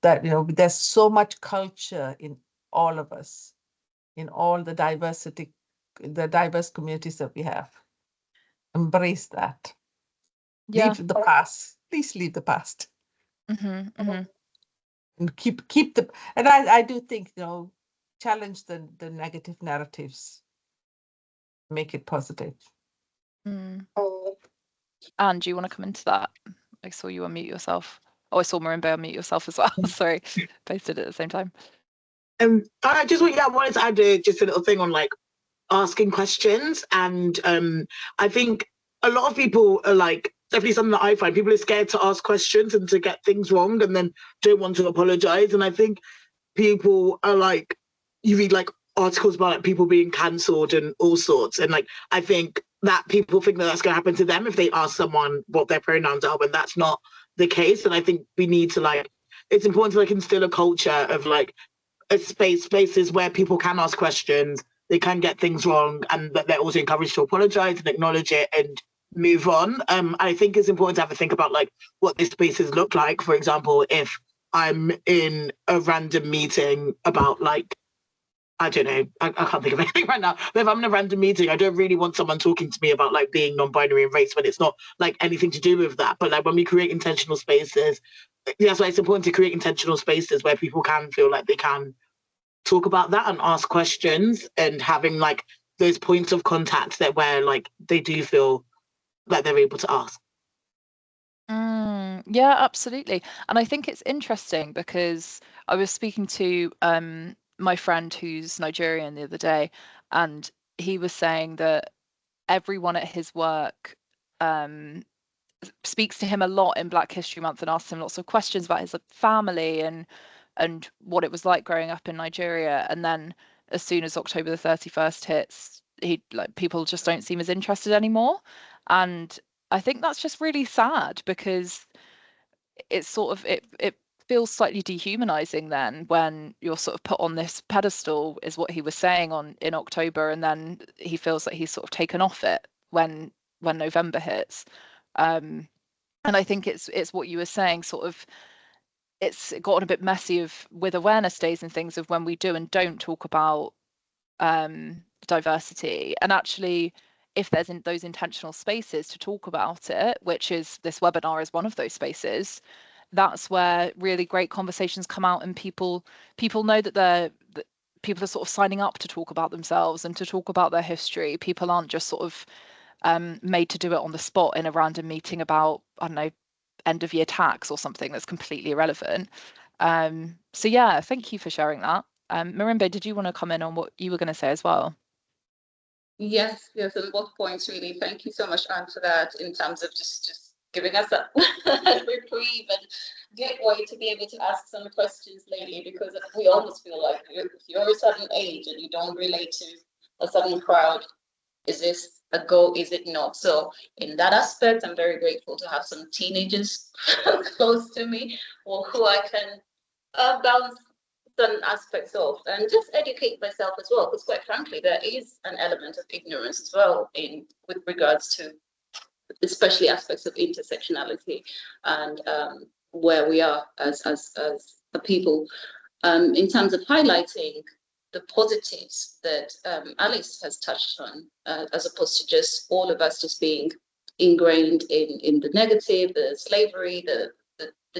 that, you know, there's so much culture in all of us, in all the diverse communities that we have. Embrace that. Leave the past. Please leave the past. And keep the, and I do think, you know, challenge the negative narratives. Make it positive. Anne, do you want to come into that? I saw you unmute yourself. Oh, I saw Marimba unmute yourself as well. Sorry, posted at the same time. I wanted to add just a little thing on like asking questions, and I think a lot of people are like, definitely something that I find, people are scared to ask questions and to get things wrong and then don't want to apologize. And I think people are like, you read like articles about like people being cancelled and all sorts, and like I think that people think that that's going to happen to them if they ask someone what their pronouns are, when that's not the case. And I think we need to like, it's important to like instill a culture of like spaces where people can ask questions, they can get things wrong, and that they're also encouraged to apologize and acknowledge it and move on. I think it's important to have a think about like what these spaces look like. For example, if I'm in a random meeting about like, I don't know, I can't think of anything right now, but if I'm in a random meeting, I don't really want someone talking to me about like being non-binary and race when it's not like anything to do with that. But like when we create intentional spaces, that's why it's important to create intentional spaces where people can feel like they can talk about that and ask questions, and having like those points of contact that where like they do feel like they're able to ask. Yeah, absolutely. And I think it's interesting because I was speaking to my friend who's Nigerian the other day, and he was saying that everyone at his work speaks to him a lot in Black History Month and asks him lots of questions about his family and what it was like growing up in Nigeria. And then as soon as October the 31st hits, people just don't seem as interested anymore. And I think that's just really sad, because it's sort of it feels slightly dehumanizing then when you're sort of put on this pedestal, is what he was saying in October, and then he feels that he's sort of taken off it when November hits. And I think it's what you were saying, sort of it's gotten a bit messy with awareness days and things, of when we do and don't talk about diversity. And actually, if there's those intentional spaces to talk about it, which is this webinar is one of those spaces, that's where really great conversations come out, and people know that people are sort of signing up to talk about themselves and to talk about their history. People aren't just sort of made to do it on the spot in a random meeting about, I don't know, end of year tax or something that's completely irrelevant. So yeah, thank you for sharing that. Marimba, did you want to comment on what you were going to say as well? Yes, and both points really. Thank you so much, Anne, for that, in terms of just giving us a reprieve and gateway to be able to ask some questions lately, because we almost feel like if you're a certain age and you don't relate to a certain crowd, is this a go? Is it not? So in that aspect, I'm very grateful to have some teenagers close to me, or who I can bounce certain aspects of and just educate myself as well. Because quite frankly, there is an element of ignorance as well with regards to especially aspects of intersectionality and where we are as a people. In terms of highlighting the positives that Alice has touched on, as opposed to just all of us just being ingrained in the negative, the slavery, the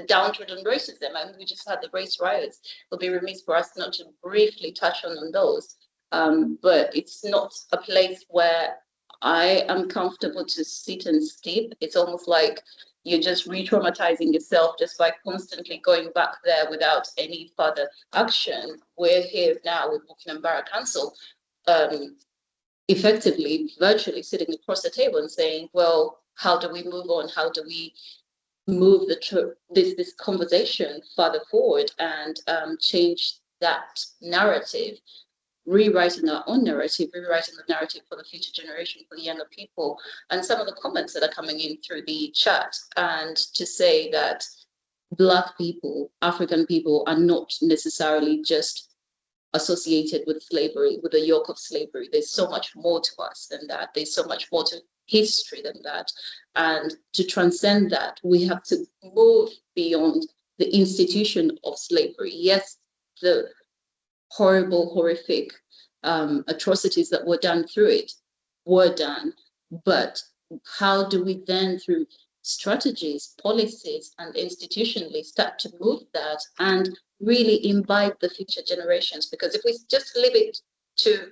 downtrodden racism. I mean, we just had the race riots. It'll be remiss for us not to briefly touch on those. But it's not a place where I am comfortable to sit and steep. It's almost like you're just re-traumatizing yourself just by constantly going back there without any further action. We're here now with Wokingham Borough Council, effectively, virtually sitting across the table and saying, well, how do we move on? How do we move this conversation further forward and change that narrative? Rewriting our own narrative, rewriting the narrative for the future generation, for the younger people. And some of the comments that are coming in through the chat, and to say that Black people, African people, are not necessarily just associated with slavery, with the yoke of slavery. There's so much more to us than that. There's so much more to history than that. And to transcend that, we have to move beyond the institution of slavery. Yes, the horrible, horrific atrocities that were done through it were done. But how do we then, through strategies, policies, and institutionally start to move that and really imbibe the future generations? Because if we just leave it to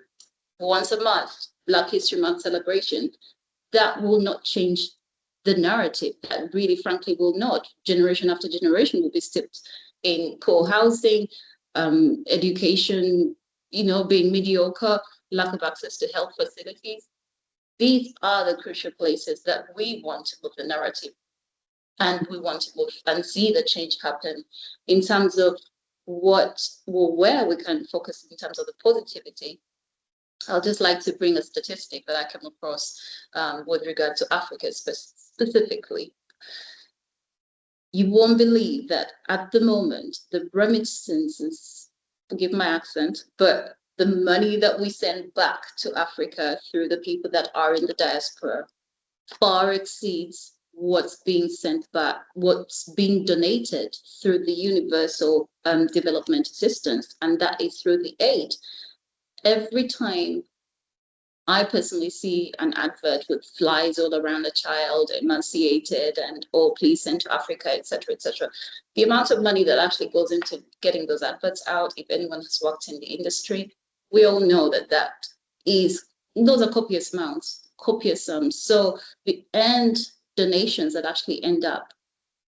once a month, Black History Month celebration, that will not change the narrative. That really, frankly, will not. Generation after generation will be steeped in poor housing, education, being mediocre, lack of access to health facilities. These are the crucial places that we want to move the narrative, and we want to move and see the change happen in terms of where we can focus in terms of the positivity. I'll just like to bring a statistic that I came across with regard to Africa specifically. You won't believe that at the moment, the remittances, forgive my accent, but the money that we send back to Africa through the people that are in the diaspora far exceeds what's being sent back, what's being donated through the universal development assistance, and that is through the aid. Every time I personally see an advert with flies all around a child, emaciated, and please send to Africa, etc., etc. The amount of money that actually goes into getting those adverts out, if anyone has worked in the industry, we all know that those are copious amounts, copious sums. So the end donations that actually end up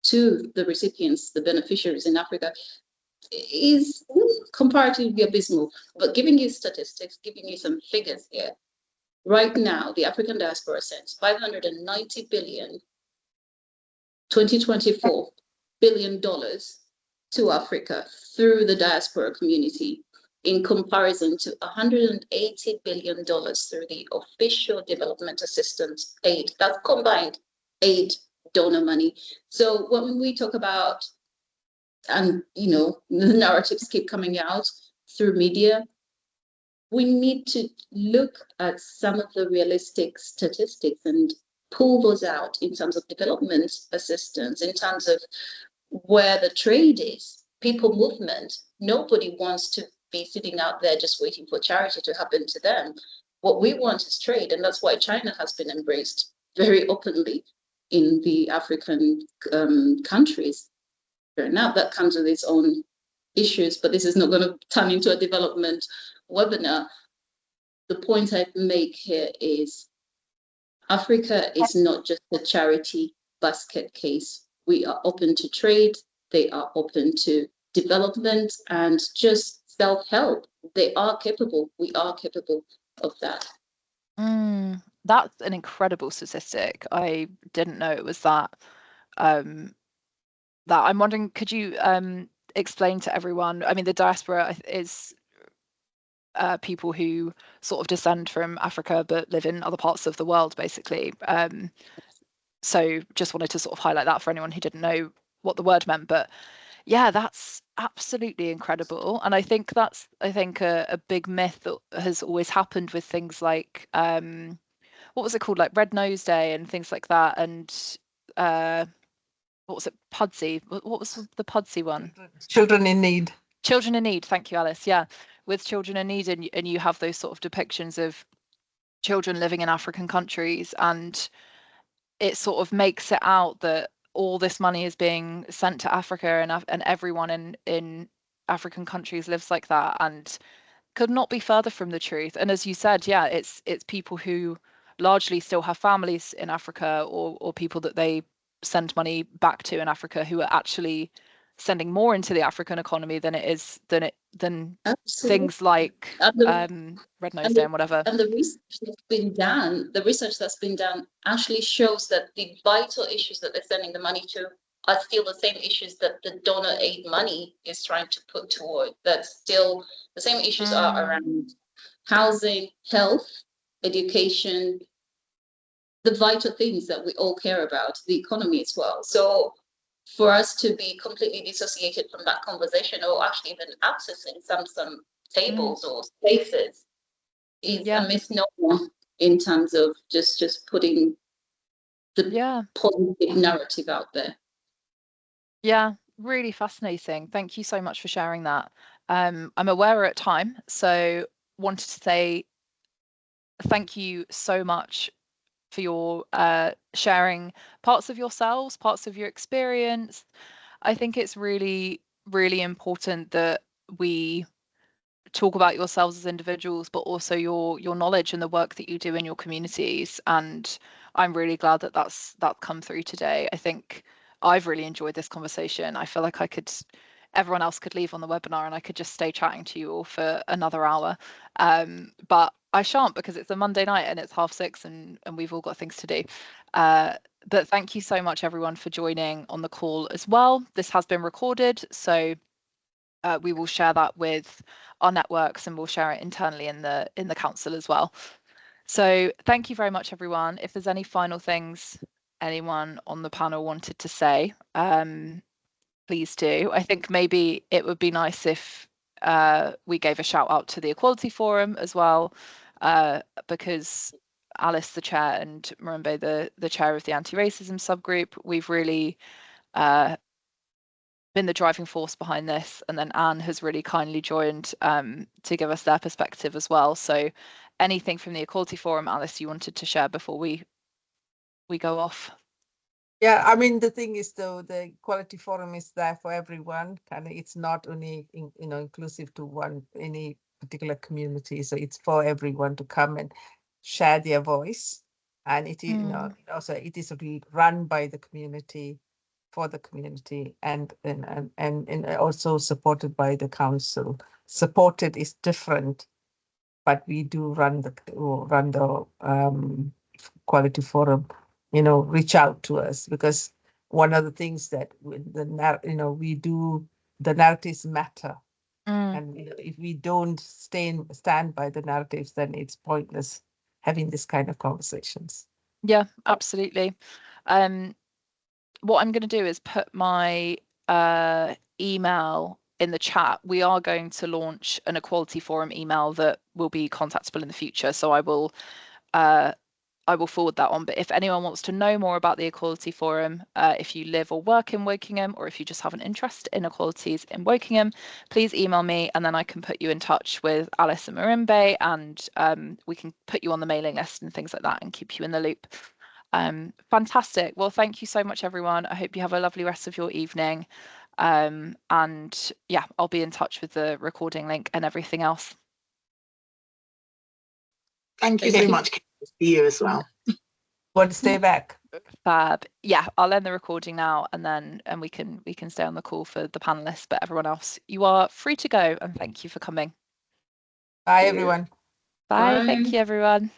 to the recipients, the beneficiaries in Africa, is comparatively abysmal. But giving you statistics, giving you some figures here. Right now, the African diaspora sends $590 billion, 2024 billion dollars to Africa through the diaspora community, in comparison to $180 billion through the official development assistance aid. That's combined aid, donor money. So when we talk about, and the narratives keep coming out through media, we need to look at some of the realistic statistics and pull those out in terms of development assistance, in terms of where the trade is, people movement. Nobody wants to be sitting out there just waiting for charity to happen to them. What we want is trade, and that's why China has been embraced very openly in the African countries. Now that comes with its own issues, but this is not going to turn into a development webinar. The point I make here is Africa is not just a charity basket case. We are open to trade, they are open to development and just self-help. They are capable, we are capable of that. That's an incredible statistic. I didn't know it was that that. I'm wondering, could you explain to everyone, I mean, the diaspora is people who sort of descend from Africa but live in other parts of the world, basically. So just wanted to sort of highlight that for anyone who didn't know what the word meant. But yeah, that's absolutely incredible. And I think that's, a big myth that has always happened with things like, what was it called? Like Red Nose Day and things like that. And what was it? Pudsey. What was the Pudsey one? Children in need. Children in need. Thank you, Alice. Yeah. With children in need, and you have those sort of depictions of children living in African countries, and it sort of makes it out that all this money is being sent to Africa, and everyone in African countries lives like that, and could not be further from the truth. And as you said, yeah, it's people who largely still have families in Africa, or people that they send money back to in Africa, who are actually sending more into the African economy than Absolutely. things like Red Nose Day and whatever. And the research that's been done actually shows that the vital issues that they're sending the money to are still the same issues that the donor aid money is trying to put toward. That's still the same issues are around housing, health, education, the vital things that we all care about, the economy as well. So for us to be completely dissociated from that conversation, or actually even accessing some tables or spaces, is a misnomer in terms of just putting the positive narrative out there. Yeah, really fascinating. Thank you so much for sharing that. I'm aware we're at time, so wanted to say thank you so much for your sharing parts of yourselves, parts of your experience. I think it's really, really important that we talk about yourselves as individuals, but also your knowledge and the work that you do in your communities. And I'm really glad that that's come through today. I think I've really enjoyed this conversation. I feel like everyone else could leave on the webinar and I could just stay chatting to you all for another hour. But I shan't, because it's a Monday night and it's 6:30 and we've all got things to do. But thank you so much, everyone, for joining on the call as well. This has been recorded, so we will share that with our networks, and we'll share it internally in the council as well. So thank you very much, everyone. If there's any final things anyone on the panel wanted to say, please do. I think maybe it would be nice if we gave a shout out to the Equality Forum as well, because Alice, the chair, and Marimbe, the chair of the anti-racism subgroup, we've really been the driving force behind this, and then Anne has really kindly joined to give us their perspective as well. So anything from the Equality Forum, Alice, you wanted to share before we go off? Yeah, I mean, the thing is, though, the Equality Forum is there for everyone. And it's not only inclusive to any particular community. So it's for everyone to come and share their voice. And it is, also it is run by the community, for the community, and also supported by the council. Supported is different, but we do run the Equality Forum. Reach out to us, because one of the things that we do, the narratives matter. And if we don't stand by the narratives, then it's pointless having this kind of conversations. Yeah, absolutely. What I'm going to do is put my email in the chat. We are going to launch an Equality Forum email that will be contactable in the future, so I will forward that on. But if anyone wants to know more about the Equality Forum, if you live or work in Wokingham, or if you just have an interest in equalities in Wokingham, please email me, and then I can put you in touch with Alice and Marimbe, and we can put you on the mailing list and things like that and keep you in the loop. Fantastic. Well, thank you so much, everyone. I hope you have a lovely rest of your evening. And yeah, I'll be in touch with the recording link and everything else. Thank you so much. See you as well. Want to stay back? Fab. Yeah, I'll end the recording now, and we can stay on the call for the panelists. But everyone else, you are free to go, and thank you for coming. Bye, everyone. Bye. Thank you, everyone.